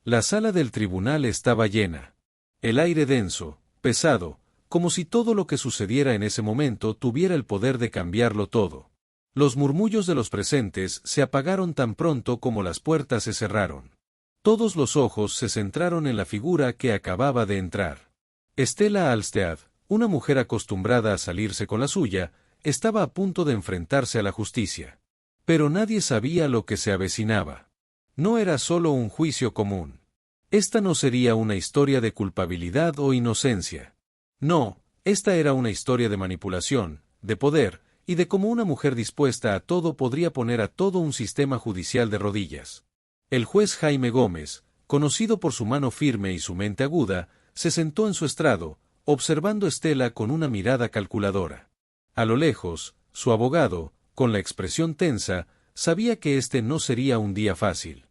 La sala del tribunal estaba llena. El aire denso, pesado, como si todo lo que sucediera en ese momento tuviera el poder de cambiarlo todo. Los murmullos de los presentes se apagaron tan pronto como las puertas se cerraron. Todos los ojos se centraron en la figura que acababa de entrar. Stella Alstead, una mujer acostumbrada a salirse con la suya, estaba a punto de enfrentarse a la justicia. Pero nadie sabía lo que se avecinaba. No era solo un juicio común. Esta no sería una historia de culpabilidad o inocencia. No, esta era una historia de manipulación, de poder, y de cómo una mujer dispuesta a todo podría poner a todo un sistema judicial de rodillas. El juez Jaime Gómez, conocido por su mano firme y su mente aguda, se sentó en su estrado, observando a Stella con una mirada calculadora. A lo lejos, su abogado, con la expresión tensa, sabía que este no sería un día fácil.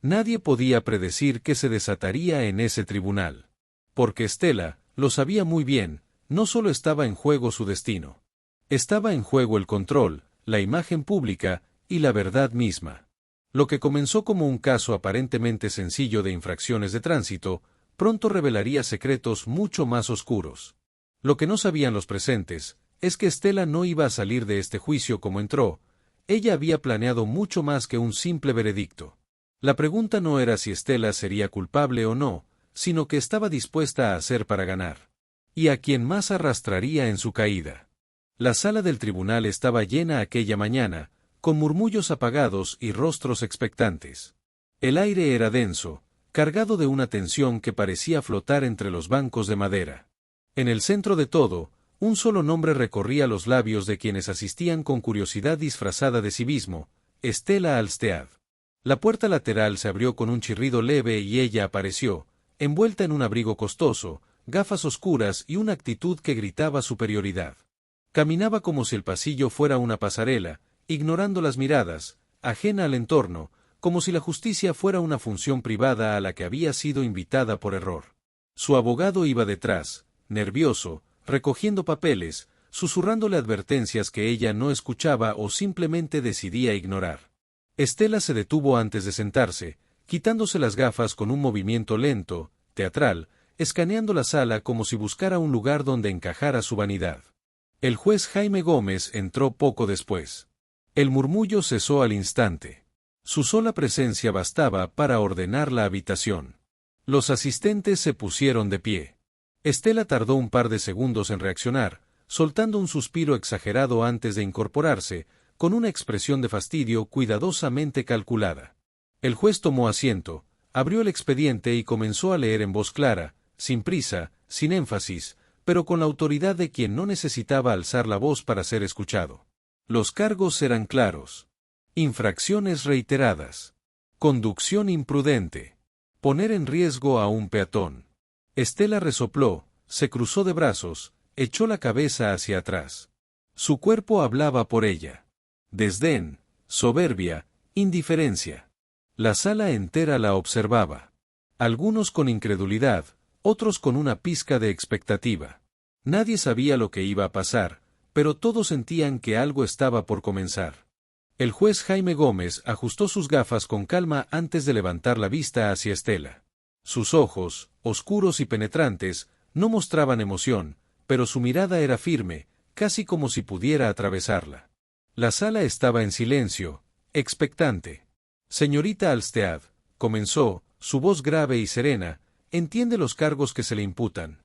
Nadie podía predecir qué se desataría en ese tribunal. Porque Stella, lo sabía muy bien, no solo estaba en juego su destino. Estaba en juego el control, la imagen pública y la verdad misma. Lo que comenzó como un caso aparentemente sencillo de infracciones de tránsito, pronto revelaría secretos mucho más oscuros. Lo que no sabían los presentes es que Stella no iba a salir de este juicio como entró. Ella había planeado mucho más que un simple veredicto. La pregunta no era si Stella sería culpable o no, sino qué estaba dispuesta a hacer para ganar. Y a quién más arrastraría en su caída. La sala del tribunal estaba llena aquella mañana, con murmullos apagados y rostros expectantes. El aire era denso, cargado de una tensión que parecía flotar entre los bancos de madera. En el centro de todo, un solo nombre recorría los labios de quienes asistían con curiosidad disfrazada de civismo: Stella Alstead. La puerta lateral se abrió con un chirrido leve y ella apareció, envuelta en un abrigo costoso, gafas oscuras y una actitud que gritaba superioridad. Caminaba como si el pasillo fuera una pasarela, ignorando las miradas, ajena al entorno, como si la justicia fuera una función privada a la que había sido invitada por error. Su abogado iba detrás, nervioso, recogiendo papeles, susurrándole advertencias que ella no escuchaba o simplemente decidía ignorar. Stella se detuvo antes de sentarse, quitándose las gafas con un movimiento lento, teatral, escaneando la sala como si buscara un lugar donde encajara su vanidad. El juez Jaime Gómez entró poco después. El murmullo cesó al instante. Su sola presencia bastaba para ordenar la habitación. Los asistentes se pusieron de pie. Stella tardó un par de segundos en reaccionar, soltando un suspiro exagerado antes de incorporarse, con una expresión de fastidio cuidadosamente calculada. El juez tomó asiento, abrió el expediente y comenzó a leer en voz clara, sin prisa, sin énfasis, pero con la autoridad de quien no necesitaba alzar la voz para ser escuchado. Los cargos eran claros. Infracciones reiteradas. Conducción imprudente. Poner en riesgo a un peatón. Stella resopló, se cruzó de brazos, echó la cabeza hacia atrás. Su cuerpo hablaba por ella. Desdén, soberbia, indiferencia. La sala entera la observaba. Algunos con incredulidad, otros con una pizca de expectativa. Nadie sabía lo que iba a pasar, pero todos sentían que algo estaba por comenzar. El juez Jaime Gómez ajustó sus gafas con calma antes de levantar la vista hacia Stella. Sus ojos, oscuros y penetrantes, no mostraban emoción, pero su mirada era firme, casi como si pudiera atravesarla. La sala estaba en silencio, expectante. Señorita Alstead, comenzó, su voz grave y serena, entiende los cargos que se le imputan.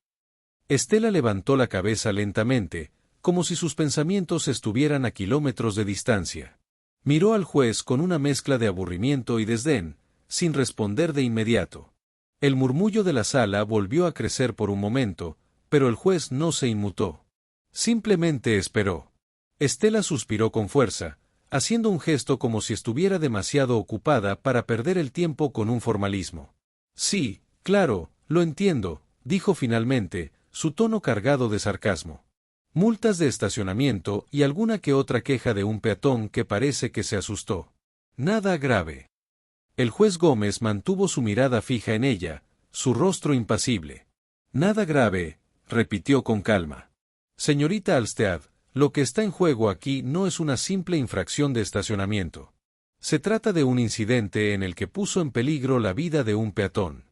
Stella levantó la cabeza lentamente, como si sus pensamientos estuvieran a kilómetros de distancia. Miró al juez con una mezcla de aburrimiento y desdén, sin responder de inmediato. El murmullo de la sala volvió a crecer por un momento, pero el juez no se inmutó. Simplemente esperó. Stella suspiró con fuerza, haciendo un gesto como si estuviera demasiado ocupada para perder el tiempo con un formalismo. Sí, claro, lo entiendo, dijo finalmente, su tono cargado de sarcasmo. Multas de estacionamiento y alguna que otra queja de un peatón que parece que se asustó. Nada grave. El juez Gómez mantuvo su mirada fija en ella, su rostro impasible. Nada grave, repitió con calma. Señorita Alstead, lo que está en juego aquí no es una simple infracción de estacionamiento. Se trata de un incidente en el que puso en peligro la vida de un peatón.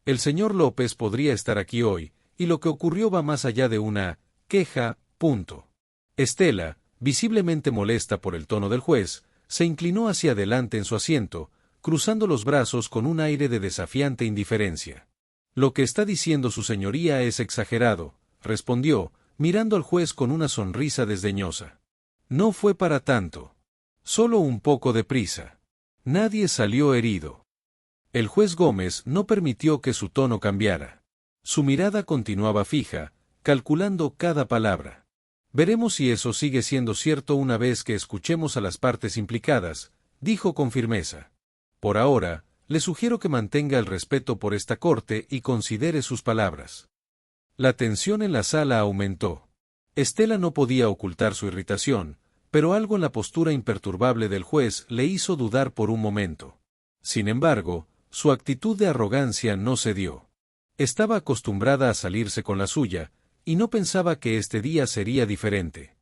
El señor López podría estar aquí hoy, y lo que ocurrió va más allá de una queja, punto. Estela, visiblemente molesta por el tono del juez, se inclinó hacia adelante en su asiento, cruzando los brazos con un aire de desafiante indiferencia. Lo que está diciendo su señoría es exagerado, respondió, mirando al juez con una sonrisa desdeñosa. No fue para tanto. Solo un poco de prisa. Nadie salió herido. El juez Gómez no permitió que su tono cambiara. Su mirada continuaba fija, calculando cada palabra. Veremos si eso sigue siendo cierto una vez que escuchemos a las partes implicadas, dijo con firmeza. Por ahora, le sugiero que mantenga el respeto por esta corte y considere sus palabras. La tensión en la sala aumentó. Estela no podía ocultar su irritación, pero algo en la postura imperturbable del juez le hizo dudar por un momento. Sin embargo, su actitud de arrogancia no cedió. Estaba acostumbrada a salirse con la suya, y no pensaba que este día sería diferente.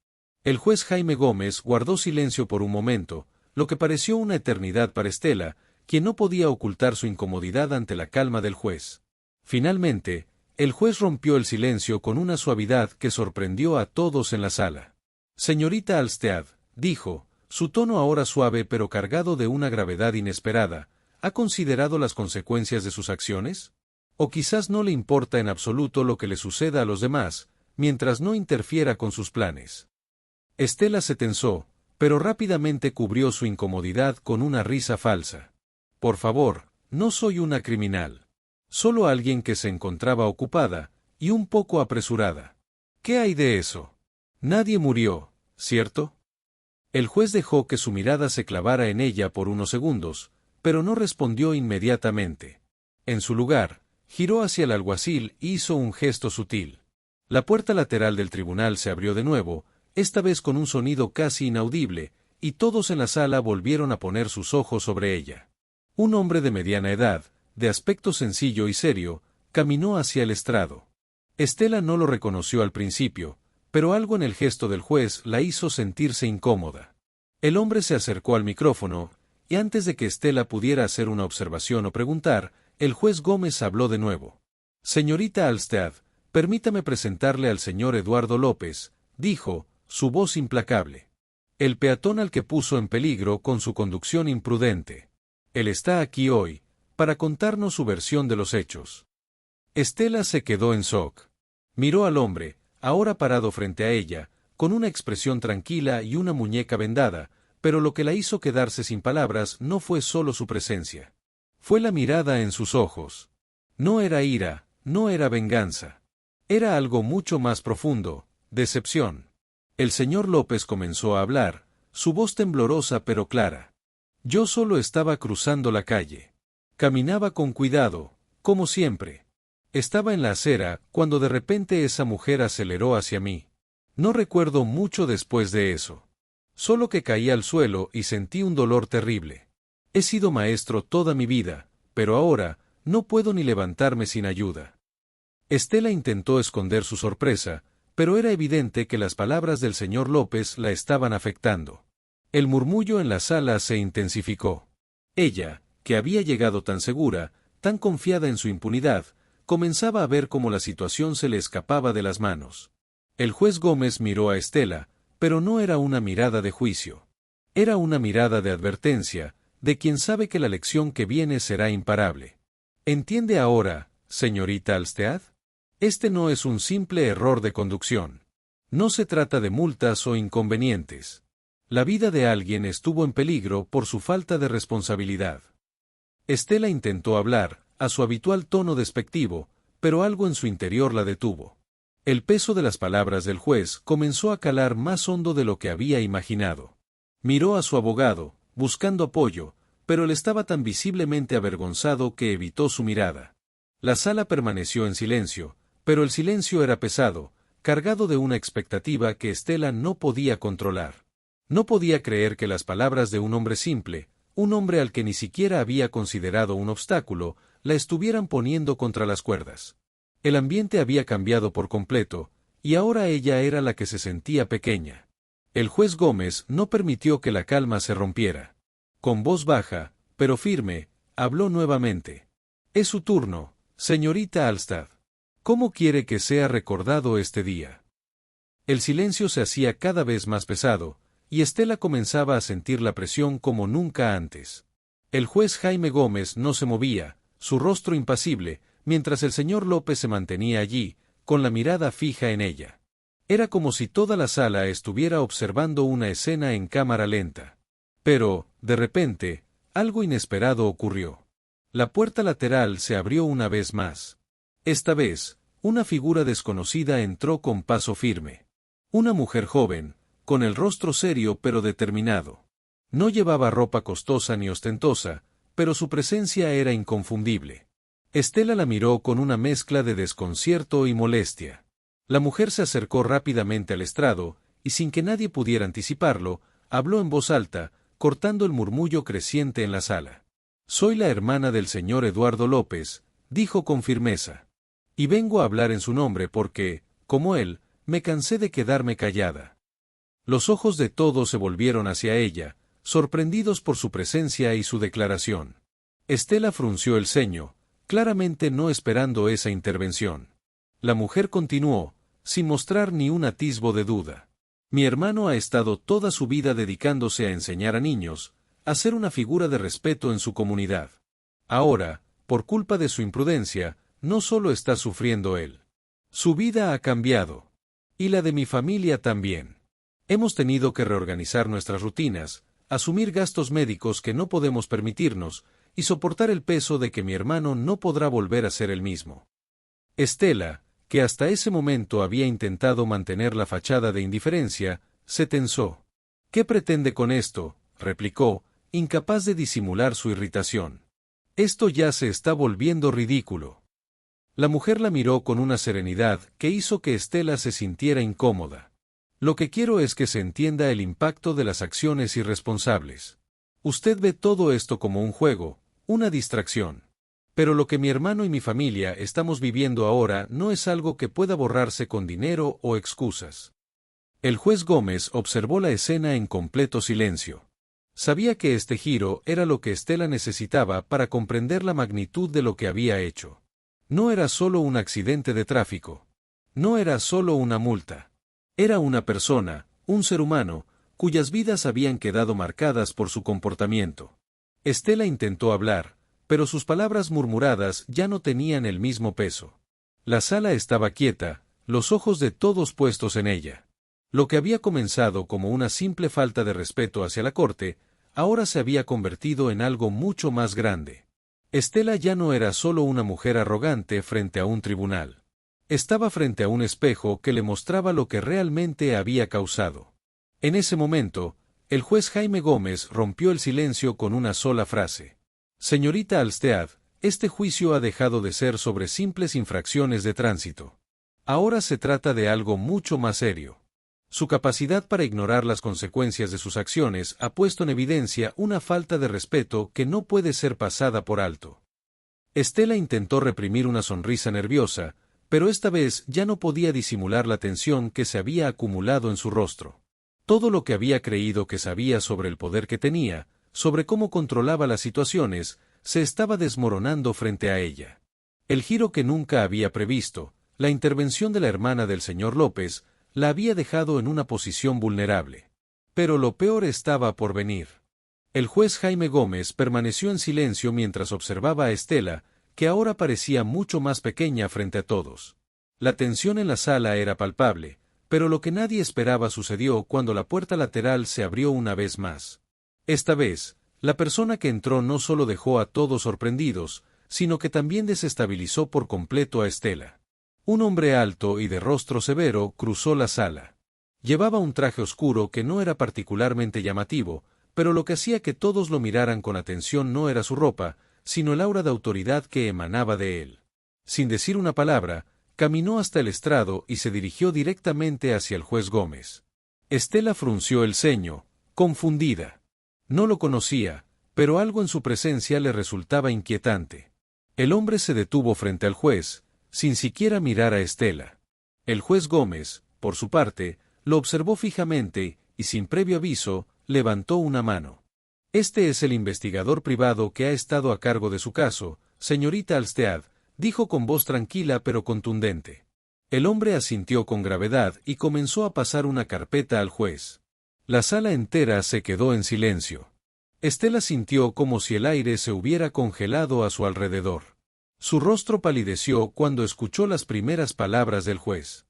El juez Jaime Gómez guardó silencio por un momento, lo que pareció una eternidad para Estela, quien no podía ocultar su incomodidad ante la calma del juez. Finalmente, el juez rompió el silencio con una suavidad que sorprendió a todos en la sala. Señorita Alstead, dijo, su tono ahora suave pero cargado de una gravedad inesperada, ¿ha considerado las consecuencias de sus acciones? O quizás no le importa en absoluto lo que le suceda a los demás, mientras no interfiera con sus planes. Estela se tensó, pero rápidamente cubrió su incomodidad con una risa falsa. Por favor, no soy una criminal. Solo alguien que se encontraba ocupada, y un poco apresurada. ¿Qué hay de eso? Nadie murió, ¿cierto? El juez dejó que su mirada se clavara en ella por unos segundos, pero no respondió inmediatamente. En su lugar, giró hacia el alguacil y hizo un gesto sutil. La puerta lateral del tribunal se abrió de nuevo, esta vez con un sonido casi inaudible, y todos en la sala volvieron a poner sus ojos sobre ella. Un hombre de mediana edad, de aspecto sencillo y serio, caminó hacia el estrado. Estela no lo reconoció al principio, pero algo en el gesto del juez la hizo sentirse incómoda. El hombre se acercó al micrófono, y antes de que Estela pudiera hacer una observación o preguntar, el juez Gómez habló de nuevo. Señorita Alstead, permítame presentarle al señor Eduardo López, dijo, su voz implacable. El peatón al que puso en peligro con su conducción imprudente. Él está aquí hoy, para contarnos su versión de los hechos. Estela se quedó en shock. Miró al hombre, ahora parado frente a ella, con una expresión tranquila y una muñeca vendada, pero lo que la hizo quedarse sin palabras no fue solo su presencia. Fue la mirada en sus ojos. No era ira, no era venganza. Era algo mucho más profundo, decepción. El señor López comenzó a hablar, su voz temblorosa pero clara. Yo solo estaba cruzando la calle. Caminaba con cuidado, como siempre. Estaba en la acera, cuando de repente esa mujer aceleró hacia mí. No recuerdo mucho después de eso. Solo que caí al suelo y sentí un dolor terrible. He sido maestro toda mi vida, pero ahora, no puedo ni levantarme sin ayuda. Estela intentó esconder su sorpresa, pero era evidente que las palabras del señor López la estaban afectando. El murmullo en la sala se intensificó. Ella, que había llegado tan segura, tan confiada en su impunidad, comenzaba a ver cómo la situación se le escapaba de las manos. El juez Gómez miró a Estela, pero no era una mirada de juicio. Era una mirada de advertencia, de quien sabe que la lección que viene será imparable. ¿Entiende ahora, señorita Alstead? Este no es un simple error de conducción. No se trata de multas o inconvenientes. La vida de alguien estuvo en peligro por su falta de responsabilidad. Estela intentó hablar, a su habitual tono despectivo, pero algo en su interior la detuvo. El peso de las palabras del juez comenzó a calar más hondo de lo que había imaginado. Miró a su abogado, buscando apoyo, pero él estaba tan visiblemente avergonzado que evitó su mirada. La sala permaneció en silencio, pero el silencio era pesado, cargado de una expectativa que Estela no podía controlar. No podía creer que las palabras de un hombre simple, un hombre al que ni siquiera había considerado un obstáculo, la estuvieran poniendo contra las cuerdas. El ambiente había cambiado por completo, y ahora ella era la que se sentía pequeña. El juez Gómez no permitió que la calma se rompiera. Con voz baja, pero firme, habló nuevamente. Es su turno, señorita Alstad. ¿Cómo quiere que sea recordado este día? El silencio se hacía cada vez más pesado, y Estela comenzaba a sentir la presión como nunca antes. El juez Jaime Gómez no se movía, su rostro impasible, mientras el señor López se mantenía allí, con la mirada fija en ella. Era como si toda la sala estuviera observando una escena en cámara lenta. Pero, de repente, algo inesperado ocurrió. La puerta lateral se abrió una vez más. Esta vez, una figura desconocida entró con paso firme. Una mujer joven, con el rostro serio pero determinado. No llevaba ropa costosa ni ostentosa, pero su presencia era inconfundible. Estela la miró con una mezcla de desconcierto y molestia. La mujer se acercó rápidamente al estrado, y sin que nadie pudiera anticiparlo, habló en voz alta, cortando el murmullo creciente en la sala. Soy la hermana del señor Eduardo López, dijo con firmeza. Y vengo a hablar en su nombre porque, como él, me cansé de quedarme callada. Los ojos de todos se volvieron hacia ella, sorprendidos por su presencia y su declaración. Estela frunció el ceño, claramente no esperando esa intervención. La mujer continuó, sin mostrar ni un atisbo de duda. Mi hermano ha estado toda su vida dedicándose a enseñar a niños, a ser una figura de respeto en su comunidad. Ahora, por culpa de su imprudencia, no solo está sufriendo él. Su vida ha cambiado. Y la de mi familia también. Hemos tenido que reorganizar nuestras rutinas, asumir gastos médicos que no podemos permitirnos, y soportar el peso de que mi hermano no podrá volver a ser el mismo. Estela, que hasta ese momento había intentado mantener la fachada de indiferencia, se tensó. ¿Qué pretende con esto?, replicó, incapaz de disimular su irritación. Esto ya se está volviendo ridículo. La mujer la miró con una serenidad que hizo que Estela se sintiera incómoda. Lo que quiero es que se entienda el impacto de las acciones irresponsables. Usted ve todo esto como un juego, una distracción. Pero lo que mi hermano y mi familia estamos viviendo ahora no es algo que pueda borrarse con dinero o excusas. El juez Gómez observó la escena en completo silencio. Sabía que este giro era lo que Estela necesitaba para comprender la magnitud de lo que había hecho. No era solo un accidente de tráfico. No era solo una multa. Era una persona, un ser humano, cuyas vidas habían quedado marcadas por su comportamiento. Estela intentó hablar, pero sus palabras murmuradas ya no tenían el mismo peso. La sala estaba quieta, los ojos de todos puestos en ella. Lo que había comenzado como una simple falta de respeto hacia la corte, ahora se había convertido en algo mucho más grande. Estela ya no era solo una mujer arrogante frente a un tribunal. Estaba frente a un espejo que le mostraba lo que realmente había causado. En ese momento, el juez Jaime Gómez rompió el silencio con una sola frase. Señorita Alstead, este juicio ha dejado de ser sobre simples infracciones de tránsito. Ahora se trata de algo mucho más serio. Su capacidad para ignorar las consecuencias de sus acciones ha puesto en evidencia una falta de respeto que no puede ser pasada por alto. Estela intentó reprimir una sonrisa nerviosa, pero esta vez ya no podía disimular la tensión que se había acumulado en su rostro. Todo lo que había creído que sabía sobre el poder que tenía, sobre cómo controlaba las situaciones, se estaba desmoronando frente a ella. El giro que nunca había previsto, la intervención de la hermana del señor López, la había dejado en una posición vulnerable. Pero lo peor estaba por venir. El juez Jaime Gómez permaneció en silencio mientras observaba a Estela, que ahora parecía mucho más pequeña frente a todos. La tensión en la sala era palpable, pero lo que nadie esperaba sucedió cuando la puerta lateral se abrió una vez más. Esta vez, la persona que entró no solo dejó a todos sorprendidos, sino que también desestabilizó por completo a Estela. Un hombre alto y de rostro severo cruzó la sala. Llevaba un traje oscuro que no era particularmente llamativo, pero lo que hacía que todos lo miraran con atención no era su ropa, sino el aura de autoridad que emanaba de él. Sin decir una palabra, caminó hasta el estrado y se dirigió directamente hacia el juez Gómez. Estela frunció el ceño, confundida. No lo conocía, pero algo en su presencia le resultaba inquietante. El hombre se detuvo frente al juez, sin siquiera mirar a Estela. El juez Gómez, por su parte, lo observó fijamente, y sin previo aviso, levantó una mano. Este es el investigador privado que ha estado a cargo de su caso, señorita Alstead, dijo con voz tranquila pero contundente. El hombre asintió con gravedad y comenzó a pasar una carpeta al juez. La sala entera se quedó en silencio. Estela sintió como si el aire se hubiera congelado a su alrededor. Su rostro palideció cuando escuchó las primeras palabras del juez.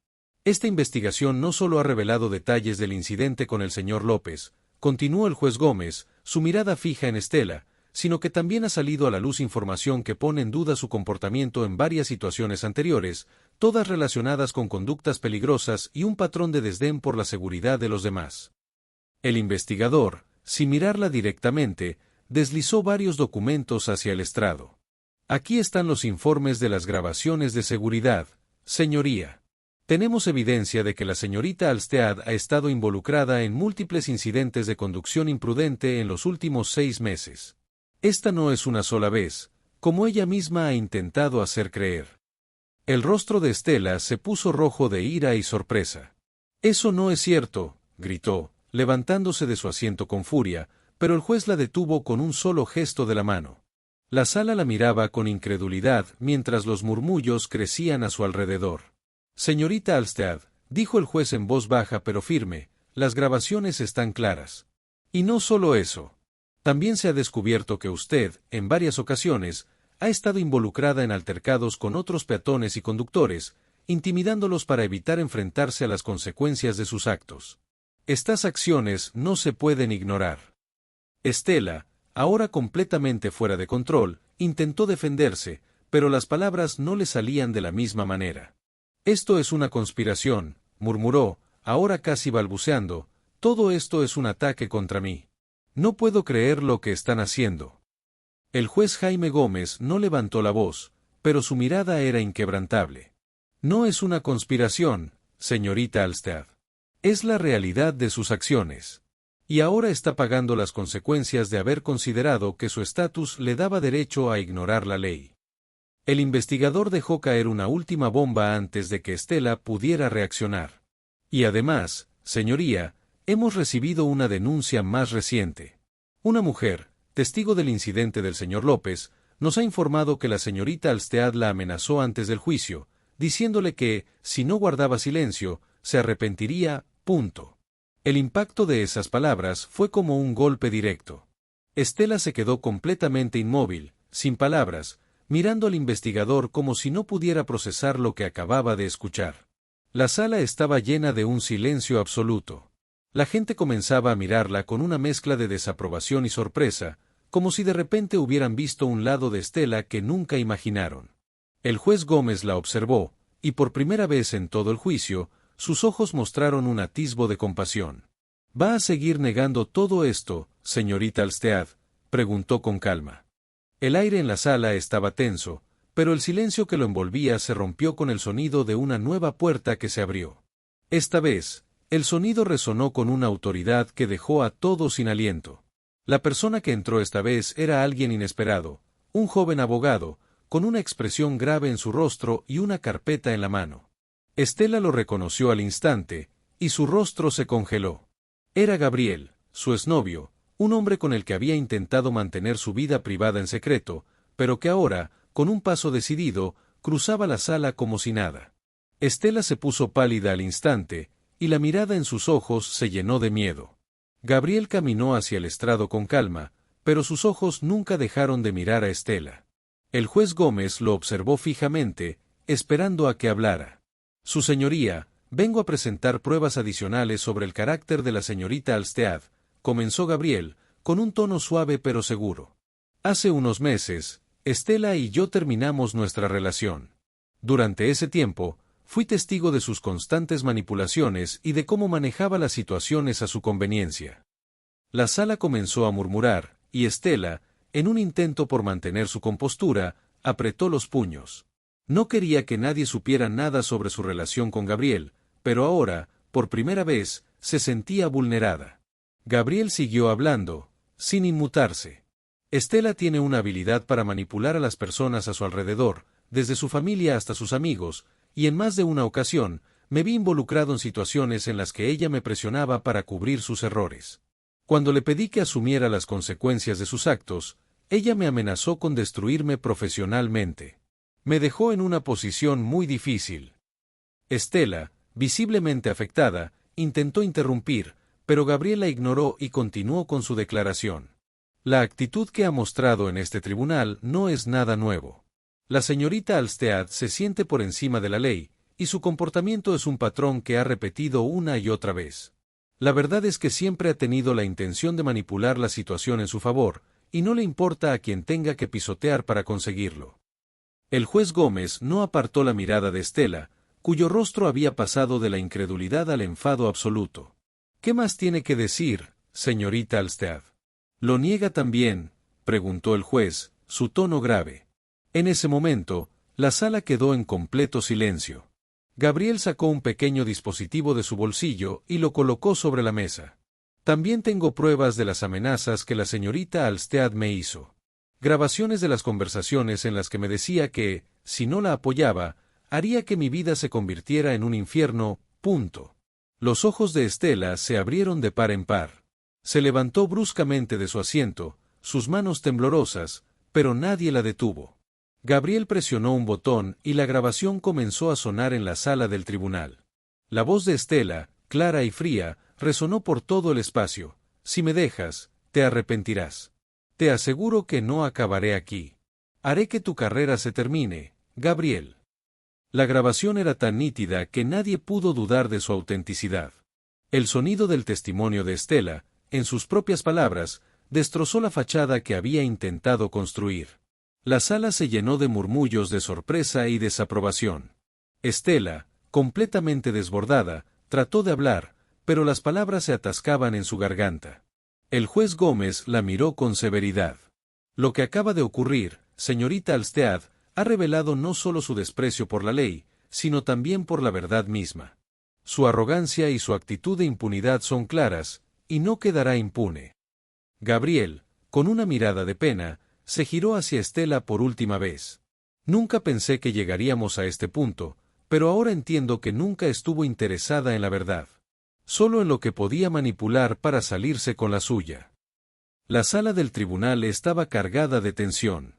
Esta investigación no solo ha revelado detalles del incidente con el señor López, continuó el juez Gómez, su mirada fija en Estela, sino que también ha salido a la luz información que pone en duda su comportamiento en varias situaciones anteriores, todas relacionadas con conductas peligrosas y un patrón de desdén por la seguridad de los demás. El investigador, sin mirarla directamente, deslizó varios documentos hacia el estrado. Aquí están los informes de las grabaciones de seguridad, señoría. Tenemos evidencia de que la señorita Alstead ha estado involucrada en múltiples incidentes de conducción imprudente en los últimos 6 meses. Esta no es una sola vez, como ella misma ha intentado hacer creer. El rostro de Estela se puso rojo de ira y sorpresa. «Eso no es cierto», gritó, levantándose de su asiento con furia, pero el juez la detuvo con un solo gesto de la mano. La sala la miraba con incredulidad mientras los murmullos crecían a su alrededor. «Señorita Alstead», dijo el juez en voz baja pero firme, «las grabaciones están claras. Y no solo eso. También se ha descubierto que usted, en varias ocasiones, ha estado involucrada en altercados con otros peatones y conductores, intimidándolos para evitar enfrentarse a las consecuencias de sus actos. Estas acciones no se pueden ignorar». Estela, ahora completamente fuera de control, intentó defenderse, pero las palabras no le salían de la misma manera. «Esto es una conspiración», murmuró, ahora casi balbuceando, «todo esto es un ataque contra mí. No puedo creer lo que están haciendo». El juez Jaime Gómez no levantó la voz, pero su mirada era inquebrantable. «No es una conspiración, señorita Alstead. Es la realidad de sus acciones. Y ahora está pagando las consecuencias de haber considerado que su estatus le daba derecho a ignorar la ley». El investigador dejó caer una última bomba antes de que Estela pudiera reaccionar. «Y además, señoría, hemos recibido una denuncia más reciente. Una mujer, testigo del incidente del señor López, nos ha informado que la señorita Alstead la amenazó antes del juicio, diciéndole que, si no guardaba silencio, se arrepentiría, punto». El impacto de esas palabras fue como un golpe directo. Estela se quedó completamente inmóvil, sin palabras, mirando al investigador como si no pudiera procesar lo que acababa de escuchar. La sala estaba llena de un silencio absoluto. La gente comenzaba a mirarla con una mezcla de desaprobación y sorpresa, como si de repente hubieran visto un lado de Estela que nunca imaginaron. El juez Gómez la observó, y por primera vez en todo el juicio, sus ojos mostraron un atisbo de compasión. «¿Va a seguir negando todo esto, señorita Alstead?», preguntó con calma. El aire en la sala estaba tenso, pero el silencio que lo envolvía se rompió con el sonido de una nueva puerta que se abrió. Esta vez, el sonido resonó con una autoridad que dejó a todos sin aliento. La persona que entró esta vez era alguien inesperado, un joven abogado, con una expresión grave en su rostro y una carpeta en la mano. Estela lo reconoció al instante, y su rostro se congeló. Era Gabriel, su exnovio, un hombre con el que había intentado mantener su vida privada en secreto, pero que ahora, con un paso decidido, cruzaba la sala como si nada. Estela se puso pálida al instante, y la mirada en sus ojos se llenó de miedo. Gabriel caminó hacia el estrado con calma, pero sus ojos nunca dejaron de mirar a Estela. El juez Gómez lo observó fijamente, esperando a que hablara. «Su señoría, vengo a presentar pruebas adicionales sobre el carácter de la señorita Alstead», comenzó Gabriel, con un tono suave pero seguro. «Hace unos meses, Estela y yo terminamos nuestra relación. Durante ese tiempo, fui testigo de sus constantes manipulaciones y de cómo manejaba las situaciones a su conveniencia». La sala comenzó a murmurar, y Estela, en un intento por mantener su compostura, apretó los puños. No quería que nadie supiera nada sobre su relación con Gabriel, pero ahora, por primera vez, se sentía vulnerada. Gabriel siguió hablando, sin inmutarse. «Estela tiene una habilidad para manipular a las personas a su alrededor, desde su familia hasta sus amigos, y en más de una ocasión, me vi involucrado en situaciones en las que ella me presionaba para cubrir sus errores. Cuando le pedí que asumiera las consecuencias de sus actos, ella me amenazó con destruirme profesionalmente. Me dejó en una posición muy difícil. Estela, visiblemente afectada, intentó interrumpir, pero Gabriel la ignoró y continuó con su declaración. La actitud que ha mostrado en este tribunal no es nada nuevo. La señorita Alstead se siente por encima de la ley, y su comportamiento es un patrón que ha repetido una y otra vez. La verdad es que siempre ha tenido la intención de manipular la situación en su favor, y no le importa a quien tenga que pisotear para conseguirlo. El juez Gómez no apartó la mirada de Estela, cuyo rostro había pasado de la incredulidad al enfado absoluto. ¿Qué más tiene que decir, señorita Alstead? ¿Lo niega también?, preguntó el juez, su tono grave. En ese momento, la sala quedó en completo silencio. Gabriel sacó un pequeño dispositivo de su bolsillo y lo colocó sobre la mesa. También tengo pruebas de las amenazas que la señorita Alstead me hizo. Grabaciones de las conversaciones en las que me decía que, si no la apoyaba, haría que mi vida se convirtiera en un infierno, punto. Los ojos de Estela se abrieron de par en par. Se levantó bruscamente de su asiento, sus manos temblorosas, pero nadie la detuvo. Gabriel presionó un botón y la grabación comenzó a sonar en la sala del tribunal. La voz de Estela, clara y fría, resonó por todo el espacio. Si me dejas, te arrepentirás. Te aseguro que no acabaré aquí. Haré que tu carrera se termine, Gabriel. La grabación era tan nítida que nadie pudo dudar de su autenticidad. El sonido del testimonio de Estela, en sus propias palabras, destrozó la fachada que había intentado construir. La sala se llenó de murmullos de sorpresa y desaprobación. Estela, completamente desbordada, trató de hablar, pero las palabras se atascaban en su garganta. El juez Gómez la miró con severidad. Lo que acaba de ocurrir, señorita Alstead, ha revelado no solo su desprecio por la ley, sino también por la verdad misma. Su arrogancia y su actitud de impunidad son claras, y no quedará impune. Gabriel, con una mirada de pena, se giró hacia Estela por última vez. Nunca pensé que llegaríamos a este punto, pero ahora entiendo que nunca estuvo interesada en la verdad. Solo en lo que podía manipular para salirse con la suya. La sala del tribunal estaba cargada de tensión.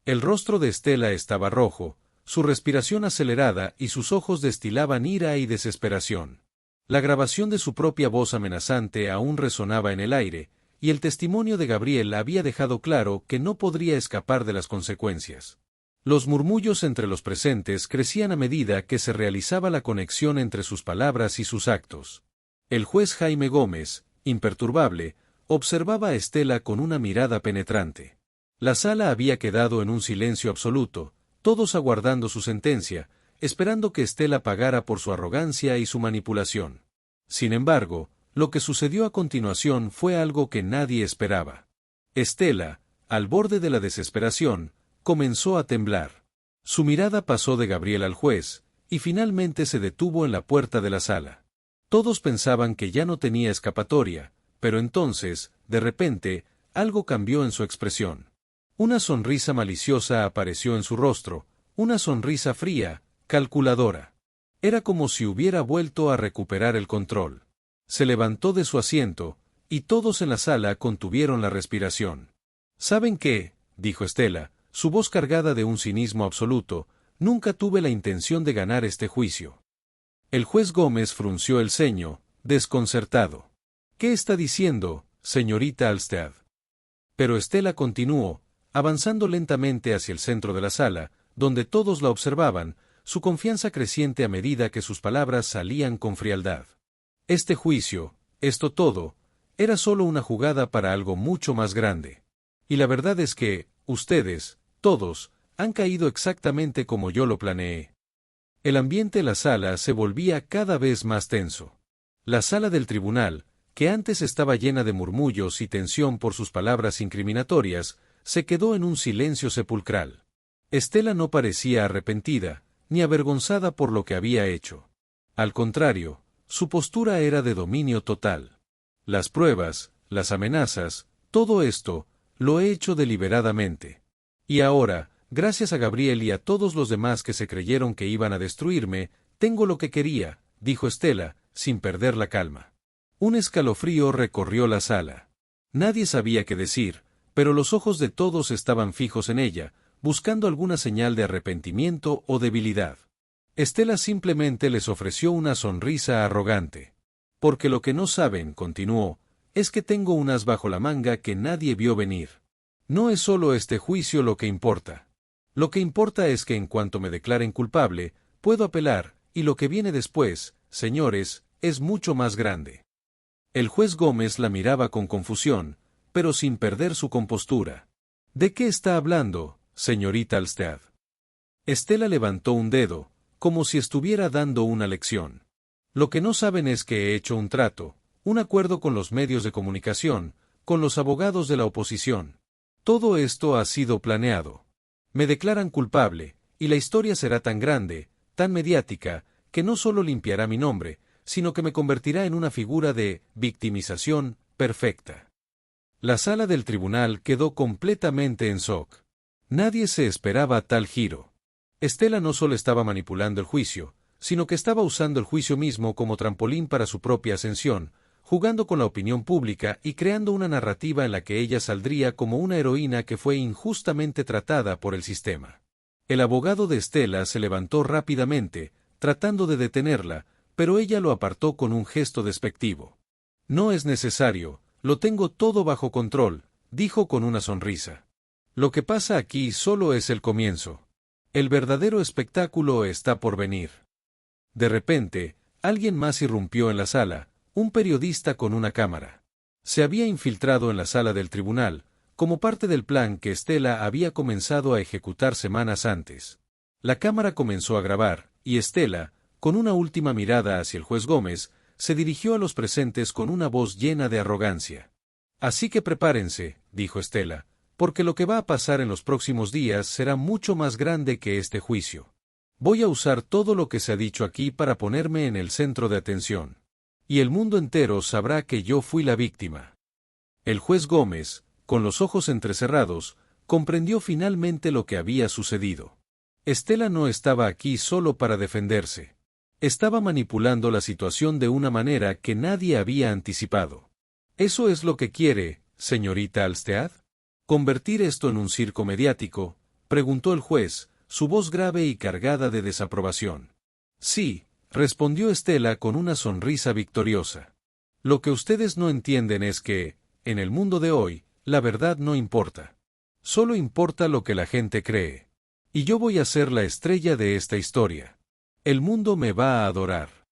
El rostro de Estela estaba rojo, su respiración acelerada y sus ojos destilaban ira y desesperación. La grabación de su propia voz amenazante aún resonaba en el aire, y el testimonio de Gabriel había dejado claro que no podría escapar de las consecuencias. Los murmullos entre los presentes crecían a medida que se realizaba la conexión entre sus palabras y sus actos. El juez Jaime Gómez, imperturbable, observaba a Estela con una mirada penetrante. La sala había quedado en un silencio absoluto, todos aguardando su sentencia, esperando que Estela pagara por su arrogancia y su manipulación. Sin embargo, lo que sucedió a continuación fue algo que nadie esperaba. Estela, al borde de la desesperación, comenzó a temblar. Su mirada pasó de Gabriel al juez, y finalmente se detuvo en la puerta de la sala. Todos pensaban que ya no tenía escapatoria, pero entonces, de repente, algo cambió en su expresión. Una sonrisa maliciosa apareció en su rostro, una sonrisa fría, calculadora. Era como si hubiera vuelto a recuperar el control. Se levantó de su asiento, y todos en la sala contuvieron la respiración. ¿Saben qué?, dijo Estela, su voz cargada de un cinismo absoluto, nunca tuve la intención de ganar este juicio. El juez Gómez frunció el ceño, desconcertado. ¿Qué está diciendo, señorita Alstead? Pero Estela continuó, avanzando lentamente hacia el centro de la sala, donde todos la observaban, su confianza creciente a medida que sus palabras salían con frialdad. Este juicio, esto todo, era solo una jugada para algo mucho más grande. Y la verdad es que, ustedes, todos, han caído exactamente como yo lo planeé. El ambiente en la sala se volvía cada vez más tenso. La sala del tribunal, que antes estaba llena de murmullos y tensión por sus palabras incriminatorias, se quedó en un silencio sepulcral. Estela no parecía arrepentida, ni avergonzada por lo que había hecho. Al contrario, su postura era de dominio total. Las pruebas, las amenazas, todo esto, lo he hecho deliberadamente. Y ahora, gracias a Gabriel y a todos los demás que se creyeron que iban a destruirme, tengo lo que quería, dijo Estela, sin perder la calma. Un escalofrío recorrió la sala. Nadie sabía qué decir, pero los ojos de todos estaban fijos en ella, buscando alguna señal de arrepentimiento o debilidad. Estela simplemente les ofreció una sonrisa arrogante. Porque lo que no saben, continuó, es que tengo un as bajo la manga que nadie vio venir. No es solo este juicio lo que importa. Lo que importa es que en cuanto me declaren culpable, puedo apelar, y lo que viene después, señores, es mucho más grande. El juez Gómez la miraba con confusión, pero sin perder su compostura. ¿De qué está hablando, señorita Alstead? Estela levantó un dedo, como si estuviera dando una lección. Lo que no saben es que he hecho un trato, un acuerdo con los medios de comunicación, con los abogados de la oposición. Todo esto ha sido planeado. Me declaran culpable, y la historia será tan grande, tan mediática, que no solo limpiará mi nombre, sino que me convertirá en una figura de victimización perfecta. La sala del tribunal quedó completamente en shock. Nadie se esperaba tal giro. Estela no solo estaba manipulando el juicio, sino que estaba usando el juicio mismo como trampolín para su propia ascensión, jugando con la opinión pública y creando una narrativa en la que ella saldría como una heroína que fue injustamente tratada por el sistema. El abogado de Estela se levantó rápidamente, tratando de detenerla, pero ella lo apartó con un gesto despectivo. No es necesario, lo tengo todo bajo control, dijo con una sonrisa. Lo que pasa aquí solo es el comienzo. El verdadero espectáculo está por venir. De repente, alguien más irrumpió en la sala, un periodista con una cámara. Se había infiltrado en la sala del tribunal, como parte del plan que Estela había comenzado a ejecutar semanas antes. La cámara comenzó a grabar, y Estela, con una última mirada hacia el juez Gómez, se dirigió a los presentes con una voz llena de arrogancia. Así que prepárense, dijo Estela, porque lo que va a pasar en los próximos días será mucho más grande que este juicio. Voy a usar todo lo que se ha dicho aquí para ponerme en el centro de atención. Y el mundo entero sabrá que yo fui la víctima. El juez Gómez, con los ojos entrecerrados, comprendió finalmente lo que había sucedido. Estela no estaba aquí solo para defenderse. Estaba manipulando la situación de una manera que nadie había anticipado. ¿Eso es lo que quiere, señorita Alstead? ¿Convertir esto en un circo mediático?, preguntó el juez, su voz grave y cargada de desaprobación. Sí, respondió Estela con una sonrisa victoriosa. Lo que ustedes no entienden es que, en el mundo de hoy, la verdad no importa. Solo importa lo que la gente cree. Y yo voy a ser la estrella de esta historia. El mundo me va a adorar.